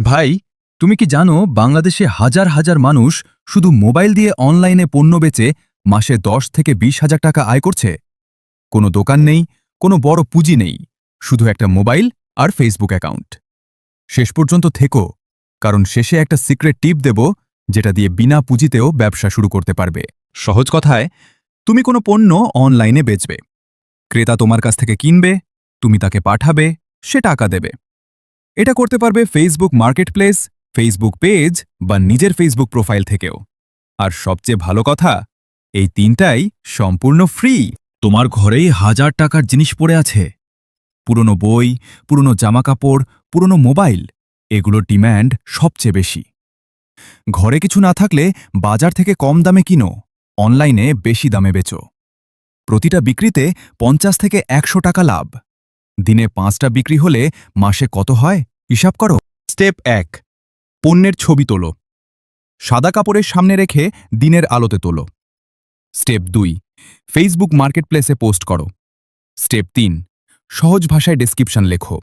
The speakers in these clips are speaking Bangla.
ভাই, তুমি কি জানো বাংলাদেশে হাজার হাজার মানুষ শুধু মোবাইল দিয়ে অনলাইনে পণ্য বেচে মাসে ১০ থেকে ২০ হাজার টাকা আয় করছে? কোনো দোকান নেই, কোনো বড় পুঁজি নেই, শুধু একটা মোবাইল আর ফেসবুক অ্যাকাউন্ট। শেষ পর্যন্ত থেকো, কারণ শেষে একটা সিক্রেট টিপ দেব যেটা দিয়ে বিনা পুঁজিতেও ব্যবসা শুরু করতে পারবে। সহজ কথায়, তুমি কোনো পণ্য অনলাইনে বেচবে, ক্রেতা তোমার কাছ থেকে কিনবে, তুমি তাকে পাঠাবে, সে টাকা দেবে। এটা করতে পারবে ফেসবুক মার্কেটপ্লেস, ফেসবুক পেজ বা নিজের ফেসবুক প্রোফাইল থেকেও। আর সবচেয়ে ভালো কথা, এই তিনটাই সম্পূর্ণ ফ্রি। তোমার ঘরেই হাজার টাকার জিনিস পড়ে আছে, পুরনো বই, পুরনো জামাকাপড়, পুরনো মোবাইল, এগুলোর ডিম্যান্ড সবচেয়ে বেশি। ঘরে কিছু না থাকলে বাজার থেকে কম দামে কিনো, অনলাইনে বেশি দামে বেচো। প্রতিটা বিক্রিতে ৫০ থেকে ১০০ টাকা লাভ। দিনে ৫টা বিক্রি হলে মাসে কত হয় হিসাব করো। স্টেপ ১, পণ্যের ছবি তোলো। সাদা কাপড়ের সামনে রেখে দিনের আলোতে তোলো। স্টেপ ২, ফেসবুক মার্কেটপ্লেসে পোস্ট করো। স্টেপ ৩, সহজ ভাষায় ডেসক্রিপশন লেখো।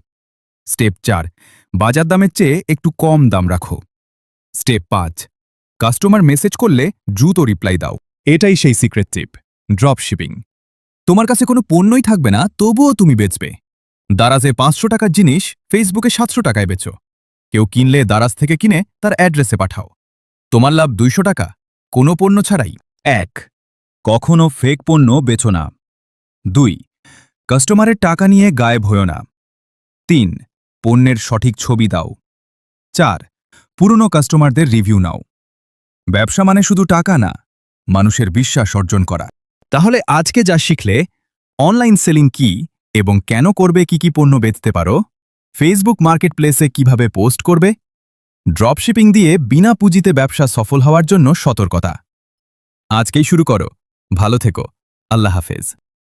স্টেপ ৪, বাজার দামের চেয়ে একটু কম দাম রাখো। স্টেপ ৫, কাস্টমার মেসেজ করলে দ্রুত রিপ্লাই দাও। এটাই সেই সিক্রেট টিপ, ড্রপ শিপিং। তোমার কাছে কোনো পণ্যই থাকবে না, তবুও তুমি বেচবে। দারাজে ৫০০ টাকার জিনিস ফেসবুকে ৭০০ টাকায় বেচো। কেউ কিনলে দারাজ থেকে কিনে তার অ্যাড্রেসে পাঠাও। তোমার লাভ ২০০ টাকা, কোনো পণ্য ছাড়াই। ১, কখনো ফেক পণ্য বেচো না। ২, কাস্টমারের টাকা নিয়ে গায়েব হয়ো না। ৩, পণ্যের সঠিক ছবি দাও। ৪, পুরনো কাস্টমারদের রিভিউ নাও। ব্যবসা মানে শুধু টাকা না, মানুষের বিশ্বাস অর্জন করা। তাহলে আজকে যা শিখলে, অনলাইন সেলিং কি এবং কেন করবে, কি কি পণ্য বেচতে পারো, ফেসবুক মার্কেটপ্লেসে কিভাবে পোস্ট করবে, ড্রপশিপিং দিয়ে বিনা পুঁজিতে ব্যবসা সফল হওয়ার জন্য সতর্কতা। আজকেই শুরু করো। ভালো থেকো। আল্লাহ হাফেজ।